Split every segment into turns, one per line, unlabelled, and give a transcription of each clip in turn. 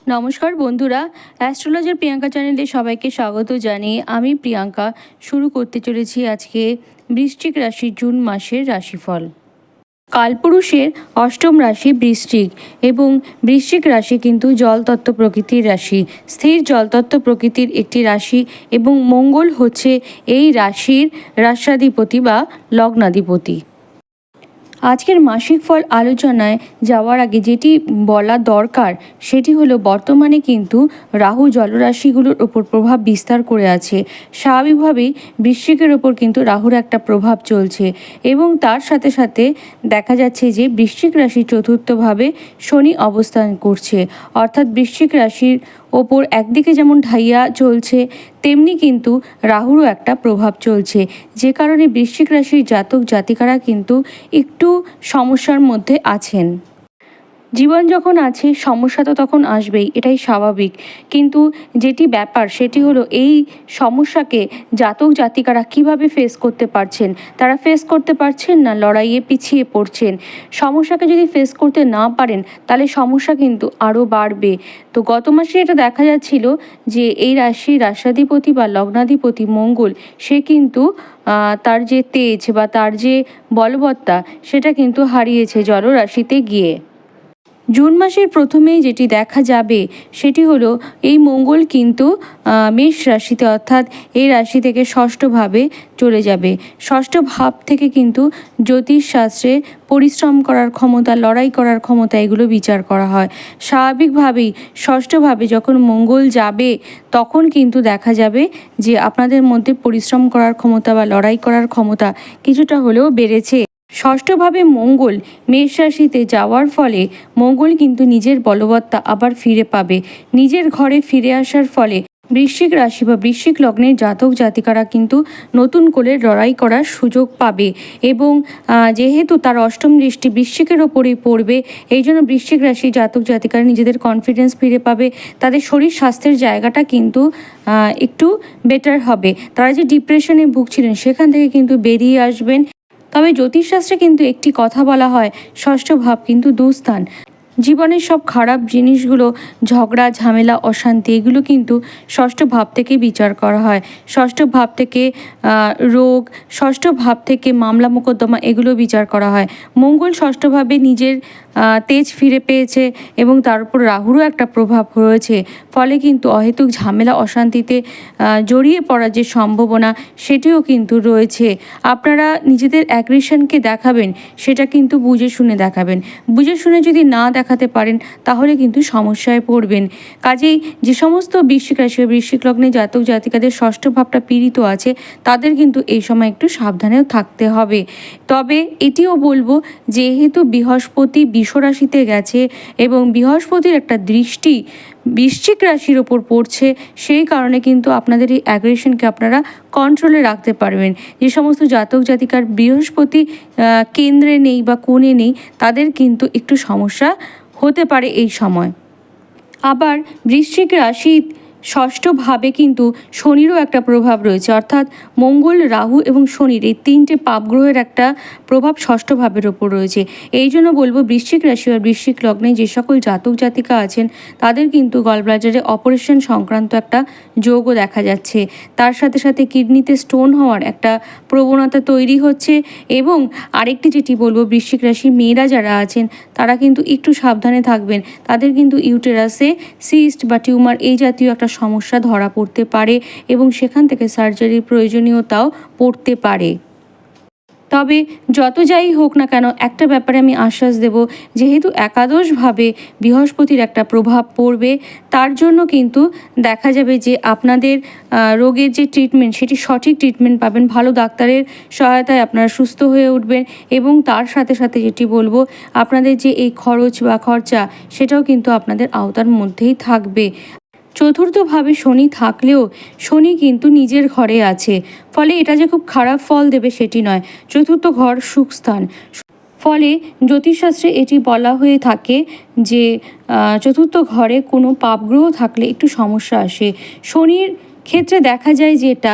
নমস্কার বন্ধুরা, অ্যাস্ট্রোলজার প্রিয়াঙ্কা চ্যানেলে সবাইকে স্বাগত জানিয়ে আমি প্রিয়াঙ্কা শুরু করতে চলেছি আজকে বৃশ্চিক রাশি জুন মাসের রাশিফল। কালপুরুষের অষ্টম রাশি বৃশ্চিক এবং বৃশ্চিক রাশি কিন্তু জলতত্ত্ব প্রকৃতির রাশি, স্থির জলতত্ত্ব প্রকৃতির একটি রাশি এবং মঙ্গল হচ্ছে এই রাশির রাশাধিপতি বা লগ্নাধিপতি। আজকের মাসিক ফল আলোচনায় যাওয়ার আগে যেটি বলা দরকার সেটি হলো বর্তমানে কিন্তু রাহু জলরাশিগুলোর ওপর প্রভাব বিস্তার করে আছে। স্বাভাবিকভাবেই বৃশ্চিকের ওপর কিন্তু রাহুর একটা প্রভাব চলছে এবং তার সাথে সাথে দেখা যাচ্ছে যে বৃশ্চিক রাশি চতুর্থভাবে শনি অবস্থান করছে, অর্থাৎ বৃশ্চিক রাশির ওপর একদিকে যেমন ঢাইয়া চলছে তেমনি কিন্তু রাহুরও একটা প্রভাব চলছে, যে কারণে বৃশ্চিক রাশির জাতক জাতিকারা কিন্তু একটু সমস্যার মধ্যে আছেন। জীবন যখন আছে সমস্যা তো তখন আসবেই, এটাই স্বাভাবিক। কিন্তু যেটি ব্যাপার সেটি হলো এই সমস্যাকে জাতক জাতিকারা কিভাবে ফেস করতে পারছেন। তারা ফেস করতে পারছেন না, লড়াইয়ে পিছিয়ে পড়ছেন। সমস্যাকে যদি ফেস করতে না পারেন তাহলে সমস্যা কিন্তু আরও বাড়বে। তো গত মাসে এটা দেখা যাচ্ছিল যে এই রাশির রাশাধিপতি বা লগ্নাধিপতি মঙ্গল সে কিন্তু তার যে তেজ বা তার যে বলবত্তা সেটা কিন্তু হারিয়েছে জলরাশিতে গিয়ে। জুন মাসের প্রথমেই যেটি দেখা যাবে সেটি হলো এই মঙ্গল কিন্তু মেষ রাশিতে, অর্থাৎ এই রাশি থেকে ষষ্ঠভাবে চলে যাবে। ষষ্ঠ ভাব থেকে কিন্তু জ্যোতিষশাস্ত্রে পরিশ্রম করার ক্ষমতা, লড়াই করার ক্ষমতা এগুলো বিচার করা হয়। স্বাভাবিকভাবেই ষষ্ঠভাবে যখন মঙ্গল যাবে তখন কিন্তু দেখা যাবে যে আপনাদের মধ্যে পরিশ্রম করার ক্ষমতা বা লড়াই করার ক্ষমতা কিছুটা হলেও বেড়েছে। ষষ্ঠভাবে মঙ্গল মেষ রাশিতে যাওয়ার ফলে মঙ্গল কিন্তু নিজের বলবত্তা আবার ফিরে পাবে। নিজের ঘরে ফিরে আসার ফলে বৃশ্চিক রাশি বা বৃশ্চিক লগ্নের জাতক জাতিকারা কিন্তু নতুন করে লড়াই করার সুযোগ পাবে এবং যেহেতু তার অষ্টম দৃষ্টি বৃশ্চিকের ওপরেই পড়বে, এই জন্য বৃশ্চিক রাশি জাতক জাতিকারা নিজেদের কনফিডেন্স ফিরে পাবে। তাদের শরীর স্বাস্থ্যের জায়গাটা কিন্তু একটু বেটার হবে। তারা যে ডিপ্রেশনে ভুগছিলেন সেখান থেকে কিন্তু বেরিয়ে আসবেন। তবে জ্যোতিষশাস্ত্রে কিন্তু একটি কথা বলা হয়, ষষ্ঠ ভাব কিন্তু দুস্থান। জীবনের সব খারাপ জিনিসগুলো, ঝগড়া ঝামেলা অশান্তি এগুলো কিন্তু ষষ্ঠ ভাব থেকে বিচার করা হয়। ষষ্ঠ ভাব থেকে রোগ, ষষ্ঠ ভাব থেকে মামলা মোকদ্দমা এগুলো বিচার করা হয়। মঙ্গল ষষ্ঠভাবে নিজের তেজ ফিরে পেয়েছে এবং তার উপর রাহুরও একটা প্রভাব রয়েছে, ফলে কিন্তু অহেতুক ঝামেলা অশান্তিতে জড়িয়ে পড়ার যে সম্ভাবনা সেটিও কিন্তু রয়েছে। আপনারা নিজেদের অ্যাগ্রেশনকে দেখাবেন, সেটা কিন্তু বুঝে শুনে দেখাবেন। বুঝে শুনে যদি না দেখাতে পারেন তাহলে কিন্তু সমস্যায় পড়বেন। কাজেই যে সমস্ত বৃশ্চিক রাশি বা বৃশ্চিক লগ্নে জাতক জাতিকাদের ষষ্ঠ ভাবটা পীড়িত আছে তাদের কিন্তু এই সময় একটু সাবধানেও থাকতে হবে। তবে এটিও বলবো, যেহেতু বৃহস্পতি বিশ্বরাশিতে গেছে এবং বৃহস্পতির একটা দৃষ্টি বৃশ্চিক রাশির ওপর পড়ছে, সেই কারণে কিন্তু আপনাদের এই অ্যাগ্রেশনকে আপনারা কন্ট্রোলে রাখতে পারবেন। যে সমস্ত জাতক জাতিকার বৃহস্পতি কেন্দ্রে নেই বা কোণে নেই তাদের কিন্তু একটু সমস্যা হতে পারে এই সময়। আবার বৃশ্চিক রাশি ষষ্ঠভাবে কিন্তু শনিরও একটা প্রভাব রয়েছে, অর্থাৎ মঙ্গল, রাহু এবং শনির এই তিনটে পাপগ্রহের একটা প্রভাব ষষ্ঠ ভাবের ওপর রয়েছে। এই জন্য বলবো বৃশ্চিক রাশি আর বৃশ্চিক লগ্নে যে সকল জাতক জাতিকা আছেন তাদের কিন্তু গলব্লাডারে অপারেশন সংক্রান্ত একটা যোগও দেখা যাচ্ছে। তার সাথে সাথে কিডনিতে স্টোন হওয়ার একটা প্রবণতা তৈরি হচ্ছে। এবং আরেকটি যেটি বলবো, বৃশ্চিক রাশি মেয়েরা যারা আছেন তারা কিন্তু একটু সাবধানে থাকবেন। তাদের কিন্তু ইউটেরাসে সিস্ট বা টিউমার এই জাতীয় একটা সমস্যা ধরা পড়তে পারে এবং সেখান থেকে সার্জারির প্রয়োজনীয়তাও পড়তে পারে। তবে যত যাই হোক না কেন একটা ব্যাপারে আমি আশ্বাস দেব, যেহেতু একাদশভাবে বৃহস্পতির একটা প্রভাব পড়বে তার জন্য কিন্তু দেখা যাবে যে আপনাদের রোগের যে ট্রিটমেন্ট সেটি সঠিক ট্রিটমেন্ট পাবেন, ভালো ডাক্তারের সহায়তায় আপনারা সুস্থ হয়ে উঠবেন এবং তার সাথে সাথে যেটি বলবো, আপনাদের যে এই খরচ বা খরচা সেটাও কিন্তু আপনাদের আওতার মধ্যেই থাকবে। চতুর্থভাবে শনি থাকলেও শনি কিন্তু নিজের ঘরে আছে, ফলে এটা যে খুব খারাপ ফল দেবে সেটি নয়। চতুর্থ ঘর সুখস্থান, ফলে জ্যোতিষশাস্ত্রে এটি বলা হয়ে থাকে যে চতুর্থ ঘরে কোনো পাপগ্রহ থাকলে একটু সমস্যা আসে। শনির ক্ষেত্রে দেখা যায় যেটা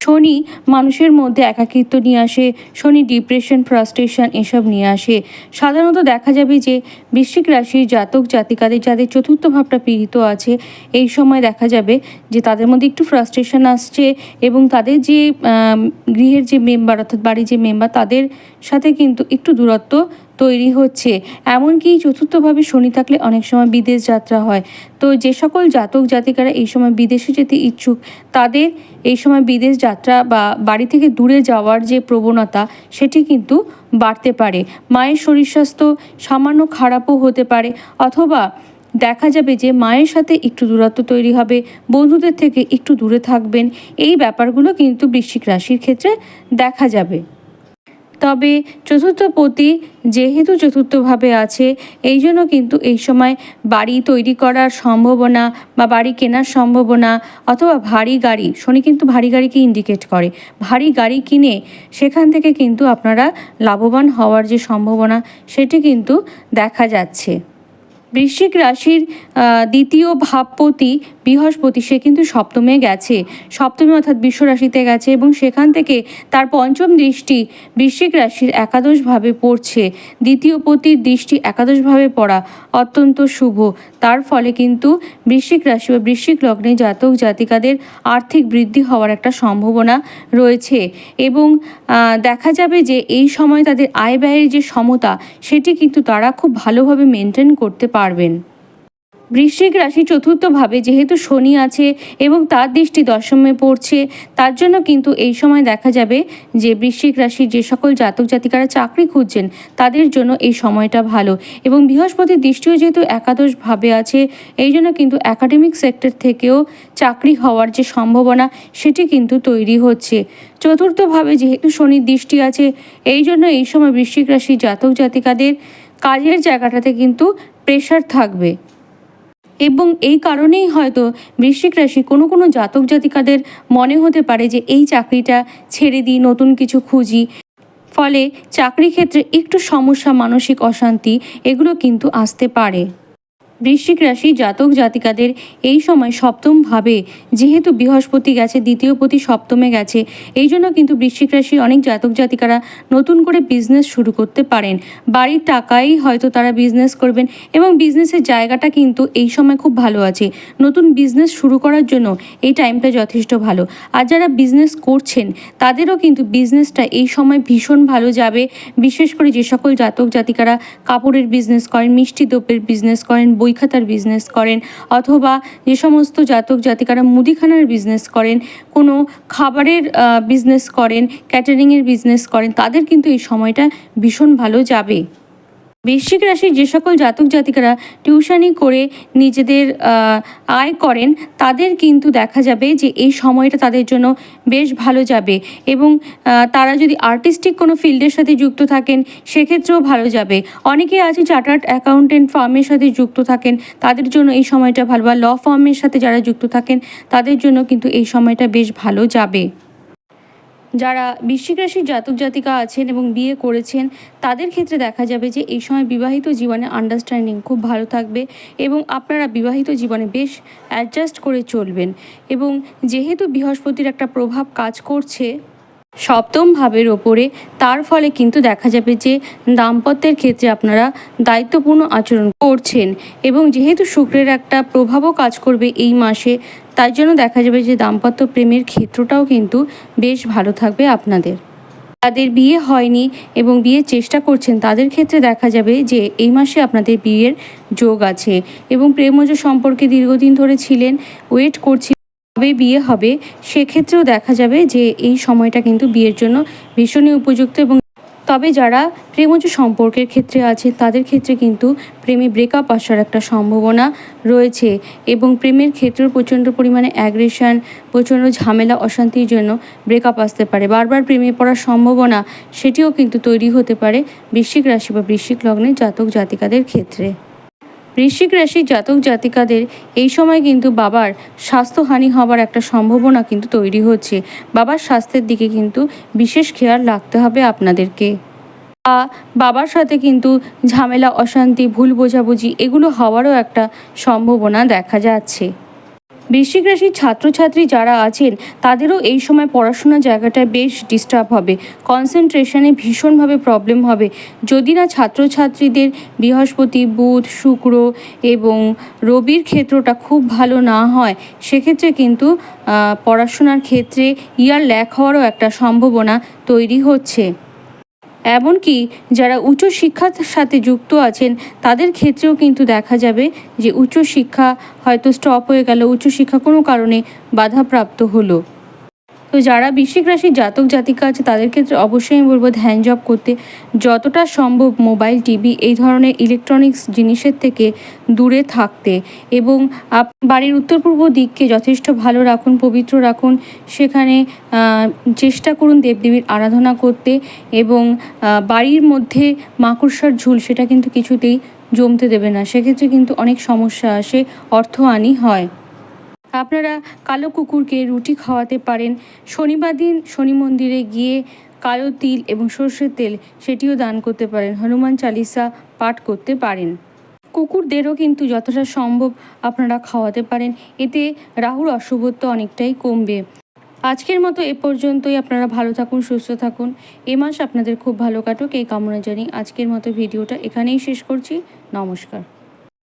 শনি মানুষের মধ্যে একাকিত্ব নিয়ে আসে, শনি ডিপ্রেশন, ফ্রাস্ট্রেশন এসব নিয়ে আসে। সাধারণত দেখা যাবে যে বৃশ্চিক রাশির জাতক জাতিকাদের যাদের চতুর্থ ভাবটা পীড়িত আছে, এই সময় দেখা যাবে যে তাদের মধ্যে একটু ফ্রাস্ট্রেশন আসছে এবং তাদের যে গৃহের যে মেম্বার অর্থাৎ বাড়ির যে মেম্বার তাদের সাথে কিন্তু একটু দূরত্ব তৈরি হচ্ছে। এমনকি চতুর্থভাবে শনি থাকলে অনেক সময় বিদেশ যাত্রা হয়। তো যে সকল জাতক জাতিকারা এই সময় বিদেশে যেতে ইচ্ছুক তাদের এই সময় বিদেশ যাত্রা বা বাড়ি থেকে দূরে যাওয়ার যে প্রবণতা সেটি কিন্তু বাড়তে পারে। মায়ের শরীর স্বাস্থ্য সামান্য খারাপও হতে পারে, অথবা দেখা যাবে যে মায়ের সাথে একটু দূরত্ব তৈরি হবে, বন্ধুদের থেকে একটু দূরে থাকবেন। এই ব্যাপারগুলো কিন্তু বৃশ্চিক রাশির ক্ষেত্রে দেখা যাবে। তবে চতুর্থপতি যেহেতু চতুর্থভাবে আছে, এই জন্য কিন্তু এই সময় বাড়ি তৈরি করার সম্ভাবনা বা বাড়ি কেনার সম্ভাবনা, অথবা ভারী গাড়ি, শনি কিন্তু ভারী গাড়িকে ইন্ডিকেট করে, ভারী গাড়ি কিনে সেখান থেকে কিন্তু আপনারা লাভবান হওয়ার যে সম্ভাবনা সেটি কিন্তু দেখা যাচ্ছে। বৃশ্চিক রাশির দ্বিতীয় ভাবপতি বৃহস্পতি, সে কিন্তু সপ্তমে গেছে, সপ্তমে অর্থাৎ বিশ্ব রাশিতে গেছে এবং সেখান থেকে তার পঞ্চম দৃষ্টি বৃশ্চিক রাশির একাদশভাবে পড়ছে। দ্বিতীয় পতির দৃষ্টি একাদশভাবে পড়া অত্যন্ত শুভ। তার ফলে কিন্তু বৃশ্চিক রাশি বা বৃশ্চিক লগ্নে জাতক জাতিকাদের আর্থিক বৃদ্ধি হওয়ার একটা সম্ভাবনা রয়েছে এবং দেখা যাবে যে এই সময় তাদের আয় ব্যয়ের যে সমতা সেটি কিন্তু তারা খুব ভালোভাবে মেনটেন করতে পারবেন। বৃশ্চিক রাশি চতুর্থভাবে যেহেতু শনি আছে এবং তার দৃষ্টি দশমে পড়ছে, তার জন্য কিন্তু এই সময় দেখা যাবে যে বৃশ্চিক রাশির যে সকল জাতক জাতিকারা চাকরি খুঁজছেন তাদের জন্য এই সময়টা ভালো। এবং বৃহস্পতির দৃষ্টিও যেহেতু একাদশভাবে আছে, এই জন্য কিন্তু একাডেমিক সেক্টর থেকেও চাকরি হওয়ার যে সম্ভাবনা সেটি কিন্তু তৈরি হচ্ছে। চতুর্থভাবে যেহেতু শনির দৃষ্টি আছে, এই জন্য এই সময় বৃশ্চিক রাশির জাতক জাতিকাদের কাজের জায়গাটাতে কিন্তু প্রেশার থাকবে এবং এই কারণেই হয়তো বৃশ্চিক রাশি কোনো জাতক জাতিকাদের মনে হতে পারে যে এই চাকরিটা ছেড়ে দিই, নতুন কিছু খুঁজি। ফলে চাকরি ক্ষেত্রে একটু সমস্যা, মানসিক অশান্তি এগুলো কিন্তু আসতে পারে। বৃশ্চিক রাশি জাতক জাতিকাদের এই সময় সপ্তমভাবে যেহেতু বৃহস্পতি গেছে, দ্বিতীয় পতি সপ্তমে গেছে, এই জন্য কিন্তু বৃশ্চিক রাশির অনেক জাতক জাতিকারা নতুন করে বিজনেস শুরু করতে পারেন। বাড়ির টাকাই হয়তো তারা বিজনেস করবেন এবং বিজনেসের জায়গাটা কিন্তু এই সময় খুব ভালো আছে। নতুন বিজনেস শুরু করার জন্য এই টাইমটা যথেষ্ট ভালো। আর যারা বিজনেস করছেন তাদেরও কিন্তু বিজনেসটা এই সময় ভীষণ ভালো যাবে। বিশেষ করে যে সকল জাতক জাতিকারা কাপড়ের বিজনেস করেন, মিষ্টি দ্রব্যের বিজনেস করেন, বই খাতার বিজনেস করেন, অথবা যে সমস্ত জাতক জাতিকারা মুদিখানার বিজনেস করেন, কোনো খাবারের বিজনেস করেন, ক্যাটারিংয়ের বিজনেস করেন, তাদের কিন্তু এই সময়টা ভীষণ ভালো যাবে। বৃশ্চিক রাশির যে সকল জাতক জাতিকারা টিউশনি করে নিজেদের আয় করেন তাদের কিন্তু দেখা যাবে যে এই সময়টা তাদের জন্য বেশ ভালো যাবে এবং তারা যদি আর্টিস্টিক কোনো ফিল্ডের সাথে যুক্ত থাকেন সেক্ষেত্রেও ভালো যাবে। অনেকে আছে চার্টার্ড অ্যাকাউন্টেন্ট ফার্মের সাথে যুক্ত থাকেন, তাদের জন্য এই সময়টা ভালো, বা ল ফার্মের সাথে যারা যুক্ত থাকেন তাদের জন্য কিন্তু এই সময়টা বেশ ভালো যাবে। যারা বৃশ্চিক রাশির জাতক জাতিকা আছেন এবং বিয়ে করেছেন তাদের ক্ষেত্রে দেখা যাবে যে এই সময় বিবাহিত জীবনে আন্ডারস্ট্যান্ডিং খুব ভালো থাকবে এবং আপনারা বিবাহিত জীবনে বেশ অ্যাডজাস্ট করে চলবেন। এবং যেহেতু বৃহস্পতির একটা প্রভাব কাজ করছে সপ্তম ভাবের ওপরে, তার ফলে কিন্তু দেখা যাবে যে দাম্পত্যের ক্ষেত্রে আপনারা দায়িত্বপূর্ণ আচরণ করছেন এবং যেহেতু শুক্রের একটা প্রভাবও কাজ করবে এই মাসে, তাই জন্য দেখা যাবে যে দাম্পত্য প্রেমের ক্ষেত্রটাও কিন্তু বেশ ভালো থাকবে আপনাদের। যাদের বিয়ে হয়নি এবং বিয়ের চেষ্টা করছেন তাদের ক্ষেত্রে দেখা যাবে যে এই মাসে আপনাদের বিয়ের যোগ আছে এবং প্রেমজ সম্পর্কে দীর্ঘদিন ধরে ছিলেন, ওয়েট করছিলেন কবে বিয়ে হবে, সেক্ষেত্রেও দেখা যাবে যে এই সময়টা কিন্তু বিয়ের জন্য ভীষণই উপযুক্ত। এবং তবে যারা প্রেমজ সম্পর্কের ক্ষেত্রে আছে তাদের ক্ষেত্রে কিন্তু প্রেমে ব্রেকআপ আসার একটা সম্ভাবনা রয়েছে এবং প্রেমের ক্ষেত্রেও প্রচণ্ড পরিমাণে অ্যাগ্রেশন, প্রচণ্ড ঝামেলা অশান্তির জন্য ব্রেকআপ আসতে পারে। বারবার প্রেমে পড়ার সম্ভাবনা সেটিও কিন্তু তৈরি হতে পারে বৃশ্চিক রাশি বা বৃশ্চিক লগ্নের জাতক জাতিকাদের ক্ষেত্রে। বৃশ্চিক রাশির জাতক জাতিকাদের এই সময় কিন্তু বাবার স্বাস্থ্যহানি হওয়ার একটা সম্ভাবনা কিন্তু তৈরি হচ্ছে। বাবার স্বাস্থ্যের দিকে কিন্তু বিশেষ খেয়াল রাখতে হবে আপনাদেরকে। বাবার সাথে কিন্তু ঝামেলা, অশান্তি, ভুল বোঝাবুঝি এগুলো হওয়ারও একটা সম্ভাবনা দেখা যাচ্ছে। বৃশ্চিক রাশির ছাত্রছাত্রী যারা আছেন তাদেরও এই সময় পড়াশোনার জায়গাটায় বেশ ডিস্টার্ব হবে, কনসেন্ট্রেশনে ভীষণভাবে প্রবলেম হবে। যদি না ছাত্রছাত্রীদের বৃহস্পতি, বুধ, শুক্র এবং রবির ক্ষেত্রটা খুব ভালো না হয়, সেক্ষেত্রে কিন্তু পড়াশোনার ক্ষেত্রে ইয়ার ল্যাক হওয়ারও একটা সম্ভাবনা তৈরি হচ্ছে। এমনকি যারা উচ্চশিক্ষার সাথে যুক্ত আছেন তাদের ক্ষেত্রেও কিন্তু দেখা যাবে যে উচ্চশিক্ষা হয়তো স্টপ হয়ে গেল, উচ্চশিক্ষা কোনো কারণে বাধাপ্রাপ্ত হলো। তো যারা বৃশ্চিক রাশির জাতক জাতিকা আছে তাদের ক্ষেত্রে অবশ্যই আমি বলবো ধ্যান জপ করতে, যতটা সম্ভব মোবাইল, টিভি এই ধরনের ইলেকট্রনিক্স জিনিসের থেকে দূরে থাকতে এবং বাড়ির উত্তর পূর্ব দিককে যথেষ্ট ভালো রাখুন, পবিত্র রাখুন। সেখানে চেষ্টা করুন দেবদেবীর আরাধনা করতে এবং বাড়ির মধ্যে মাকড়সার ঝুল সেটা কিন্তু কিছুতেই জমতে দেবে না, সেক্ষেত্রে কিন্তু অনেক সমস্যা আসে, অর্থহানি হয়। আপনারা কালো কুকুরকে রুটি খাওয়াতে পারেন। শনিবার দিন শনি মন্দিরে গিয়ে কালো তিল এবং সর্ষের তেল সেটিও দান করতে পারেন। হনুমান চালিসা পাঠ করতে পারেন। কুকুরদেরও কিন্তু যতটা সম্ভব আপনারা খাওয়াতে পারেন, এতে রাহুর অশুভত্ব অনেকটাই কমবে। আজকের মতো এ পর্যন্তই। আপনারা ভালো থাকুন, সুস্থ থাকুন। এ মাস আপনাদের খুব ভালো কাটুক এই কামনা জানি আজকের মতো ভিডিওটা এখানেই শেষ করছি। নমস্কার।